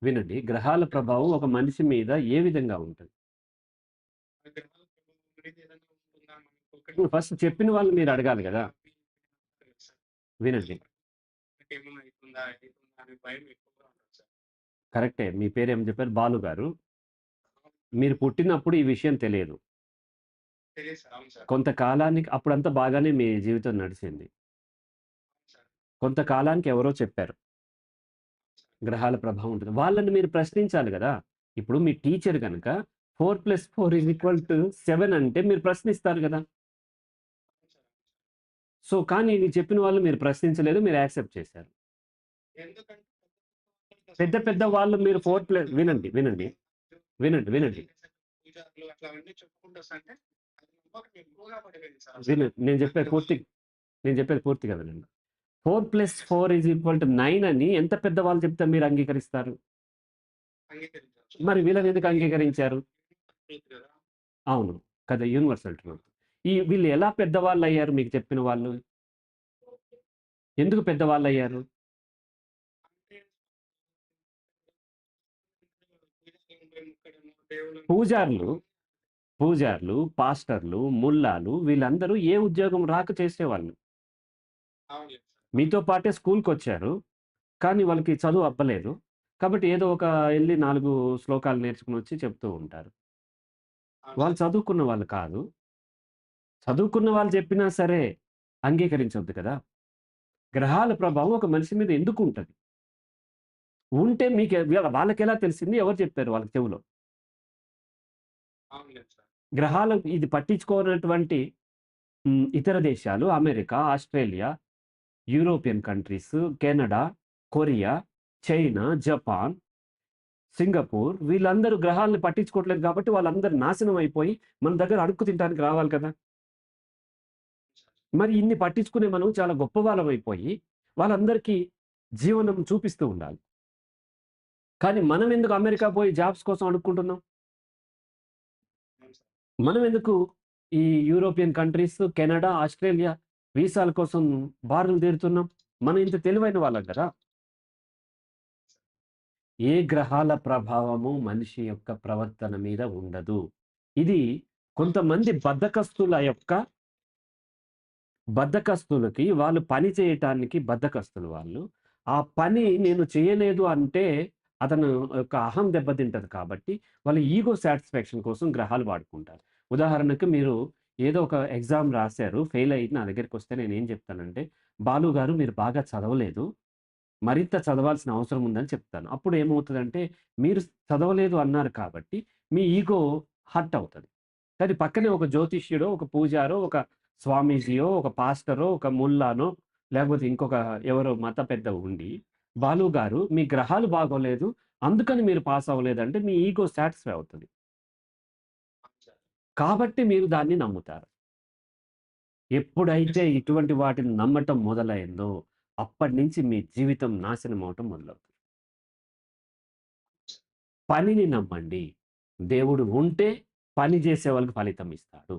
వినండి. గ్రహాల ప్రభావం ఒక మనిషి మీద ఏ విధంగా ఉంటది? ఆ గ్రహాల ప్రభావం అనేది ఏదైనా ఉంటుందా? ఇప్పుడు మనకొకటి ఫస్ట్ చెప్పిన వాళ్ళు మీరు అడగాలి గదా! సార్. వినండి. నాకేమన్నా అయితుందా? అయితుందా? అనే భయం ఎక్కువగా ఉంటది సార్. కరెక్టే. మీ పేరేం జెప్పారు? బాలు గారు. మీరు పుట్టినప్పుడు ఈ విషయం తెలియదు. తెలీదు సార్. అవును సార్. కొంతకాలానికి అప్పుడంతా బాగానే మీ జీవితం నడిచింది. అవును సార్. కొంతకాలానికి ఎవరో చెప్పారు. గ్రహాల ప్రభావం ఉంటది. వాళ్ళని మీరు ప్రశ్నించాలి గదా! ఇప్పుడు మీ టీచర్ గనక 4+4 = 7 అంటే మీరు ప్రశ్నిస్తారు గదా! అవును సార్. సో, కానీ ఇది చెప్పిన వాళ్ళు మీరు ప్రశ్నించలేదు. మీరు యాక్సెప్ట్ చేశారు. ఎందుకంటే పెద్ద పెద్ద వాళ్ళు మీరు 4 ప్లస్ వినండి. వినండి. పూజారులు అట్లా అవన్నీ చెప్పుకుంటూ వస్తుంటే అది నమ్మకం ఎక్కువగా పడిపోయింది సార్ అసలు. వినండి. నేను చెప్పేది పూర్తిగా వినండి. 4+4 = 9 అని ఎంత పెద్దవాళ్ళు చెప్తే మీరు అంగీకరిస్తారు? అంగీకరించారు. మరి వీళ్ళని ఎందుకు అంగీకరించారు? ట్రూత్ కదా! అవును. కదా! Universal truth. వీళ్ళు ఎలా పెద్దవాళ్ళయ్యారు మీకు చెప్పిన వాళ్ళు? ఎందుకు పెద్దవాళ్ళయ్యారు? అంటే పూజారులు ముక్కడము, దేవుళ్ళని పూజారులు, మొక్కడము పాస్టర్లు, ముల్లాలు వీళ్ళందరూ ఏ ఉద్యోగం రాక చేసేవాళ్ళు. అవునులే సార్. మీతో పాటే స్కూలుకొచ్చారు. కానీ వాళ్ళకి చదువు అబ్బలేదు. కాబట్టి ఏదో ఒక ఎళ్లి 4 శ్లోకాలు నేర్చుకొనొచ్చి చెప్తూ ఉంటారు. అవును వాళ్ళు సార్. చదువుకున్న వాళ్ళు కాదు. చదువుకున్న వాళ్ళు చెప్పినా సరే అంగీకరించొద్దు కదా! గ్రహాల ప్రభావం ఒక మనిషి మీద ఎందుకుంటది? ఉంటే వాళ్ళకెలా తెలిసింది? ఎవరు చెప్పారు వాళ్ళకి చెవులో? అవునులే సార్. గ్రహాలు ఇది పట్టించుకోనటువంటి ఇతర దేశాలు America, Australia, European countries, Canada, Korea, China, Japan, Singapore వీళ్ళందరూ గ్రహాలను పట్టించుకోవట్లేదు కాబట్టి వాళ్ళందరూ నాశనం అయిపోయి మన దగ్గర అడుక్కు తినటానికి రావాలి కదా! మరి ఇన్ని పట్టించుకునే మనం చాలా గొప్పవాళ్ళమైపోయి వాళ్ళందరికీ జీవనం చూపిస్తూ ఉండాలి. కానీ మనం ఎందుకు అమెరికా పోయి జాబ్స్ కోసం అడుక్కుంటున్నాం? అవును సార్. మనం ఎందుకు ఈ యూరోపియన్ కంట్రీస్, కెనడా, ఆస్ట్రేలియా వీసాల కోసం బారులు తీరుతున్నాం? మనం ఇంత తెలివైన వాళ్ళం కదా! ఏ గ్రహాల ప్రభావము మనిషి యొక్క ప్రవర్తన మీద ఉండదు. ఇది కొంతమంది బద్ధకస్తులకి వాళ్ళు పని చేయటానికి బద్ధకస్తులు వాళ్ళు. ఆ పని నేను చేయలేదు అంటే అతను యొక్క అహం దెబ్బతింటది కాబట్టి వాళ్ళ ఈగో సాటిస్ఫాక్షన్ కోసం గ్రహాలు వాడుకుంటారు. ఉదాహరణకు మీరు ఏదో ఒక ఎగ్జామ్ రాసారు. ఫెయిల్ అయ్యి నా దగ్గరికొస్తే నేనేం చెప్తానంటే, "బాలు గారు మీరు బాగా చదవలేదు. మరింత చదవాల్సిన అవసరం ఉందని" చెప్తాను. అప్పుడు ఏమవుతదంటే మీరు చదవలేదు అన్నారు కాబట్టి మీ ఈగో హర్ట్ అవుతది. కానీ పక్కనే ఒక జ్యోతిష్యుడో, ఒక పూజారో, ఒక స్వామీజీయో, ఒక పాస్టరో, ఒక ముల్లానో లేకపోతే ఇంకొక ఎవరో మత పెద్ద ఉండి, "బాలు గారు మీ గ్రహాలు బాగోలేదు. అందుకని మీరు పాస్ అవ్వలేదంటే" మీ ఈగో సాటిస్ఫై అవుతది. అవును సార్. కాబట్టి మీరు దాన్ని నమ్ముతారు. ఎప్పుడైతే ఇటువంటి వాటిని నమ్మటం మొదలైందో అప్పటినుంచి మీ జీవితం నాశనం అవ్వటం మొదలవుతుంది. పనిని నమ్మండి. దేవుడు ఉంటే పని చేసే వాళ్ళకి ఫలితం ఇస్తాడు.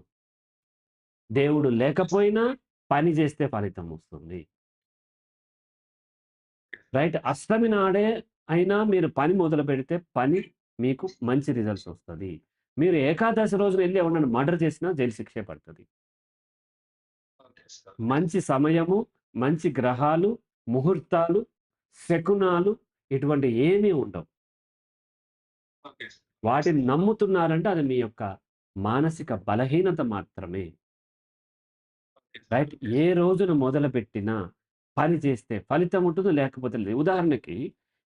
దేవుడు లేకపోయినా పని చేస్తే ఫలితం వస్తుంది. రైట్. అష్టమి నాడే అయినా మీరు పని మొదలుపెడితే పని మీకు మంచి రిజల్ట్స్ వస్తది. మీరు ఏకాదశి రోజున ఎళ్లి ఎవరినైనా మర్డర్ చేసినా జైలు శిక్షే పడతది. Okay sir. మంచి సమయము, మంచి గ్రహాలు, ముహూర్తాలు, శకునాలు ఇటువంటివి ఏమీ ఉండవు. Okay sir. వాటిని నమ్ముతున్నారంటే అది మీ యొక్క మానసిక బలహీనత మాత్రమే. Okay sir. రైట్. ఏ రోజున మొదలుపెట్టినా పని చేస్తే ఫలితం ఉంటుంది. లేకపోతే లేదు. ఉదాహరణకి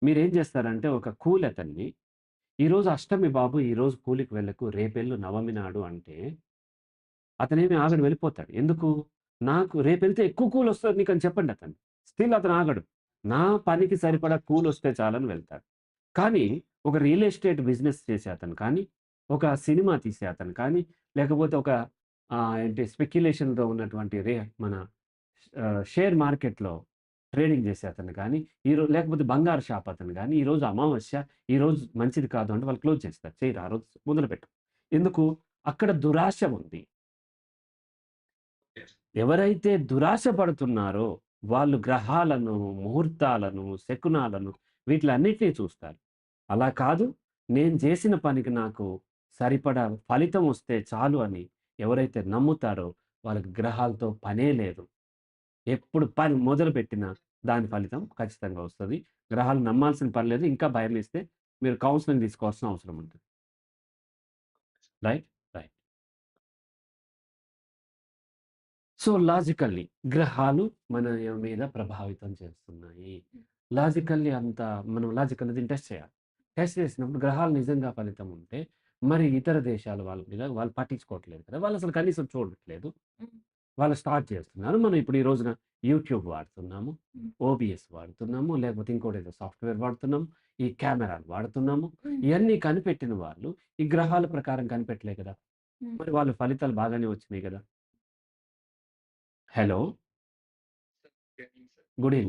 మీరేం చేస్తారంటే ఒక కూలి అతన్ని, "ఈరోజు అష్టమి బాబు ఈరోజు కూలికి వెళ్ళకు. రేపెళ్ళు నవమి నాడు" అంటే అతనేమి ఆగడు వెళ్ళిపోతాడు. ఎందుకు? నాకు రేపెళ్తే ఎక్కువ కూలొస్తది నీకని చెప్పండి అతనికి. స్టిల్ అతను ఆగడు. నా పనికి సరిపడా కూలొస్తే చాలని వెళ్తాడు. కానీ ఒక రియల్ ఎస్టేట్ బిజినెస్ చేసే అతను కానీ, ఒక సినిమా తీసే అతను కానీ, లేకపోతే ఒక ఏంటి స్పెక్యులేషన్‌తో ఉన్నటువంటి మన షేర్ మార్కెట్‌లో ట్రేడింగ్ చేసే అతను గానీ, లేకపోతే బంగారు షాప్ అతను గానీ, ఈరోజు అమావాస్య, ఈరోజు మంచిది కాదు అంటే వాళ్ళు క్లోజ్ చేస్తారు. చేయరు. ఆ రోజు మొదలుపెట్టరు. ఎందుకు? అక్కడ దురాశ ఉంది. ఓకే. ఎవరైతే దురాశ పడుతున్నారో వాళ్ళు గ్రహాలను, ముహూర్తాలను, శకునాలను వీటిలన్నిటిని చూస్తారు. అలా కాదు, నేను చేసిన పనికి నాకు సరిపడా ఫలితం వస్తే చాలు అని ఎవరైతే నమ్ముతారో వాళ్ళకి గ్రహాలతో పనే లేదు. ఎప్పుడు పని మొదలుపెట్టినా దాని ఫలితం ఖచ్చితంగా వస్తది. గ్రహాలు నమ్మాల్సిన పని లేదు. ఇంకా భయమేస్తే మీరు కౌన్సెలింగ్ తీసుకోవాల్సిన అవసరం ఉంటది. రైట్? రైట్. సో, లాజికల్లీ గ్రహాలు మన మీద ప్రభావితం చేస్తున్నాయి. లాజికల్లీ అంత మనం లాజికల్‌గా దీన్ని టెస్ట్ చేయాలి. టెస్ట్ చేసినప్పుడు గ్రహాలు నిజంగా ఫలితం ఉంటే, మరి ఇతర దేశాల వాళ్ళ మీద వాళ్ళు పట్టించుకోవట్లేదు కదా! వాళ్ళసలు కనీసం చూడట్లేదు. హ్మ్. వాళ్ళు స్టార్ట్ చేస్తున్నారు. మనం ఇప్పుడు ఈ రోజున యూట్యూబ్ వాడుతున్నాము. హ్మ్. ఓబీఎస్ వాడుతున్నాము. లేకపోతే ఇంకోటేదో సాఫ్ట్‌వేర్ వాడుతున్నాము. ఈ కెమెరాలు వాడుతున్నాము. హ్మ్. ఇయన్నీ కనిపెట్టిన వాళ్ళు ఈ గ్రహాల ప్రకారం కనిపెట్టలే కదా! హ్మ్. మరి వాళ్ళ ఫలితాలు బాగానే వచ్చినాయి కదా! హలో! సార్. Good evening.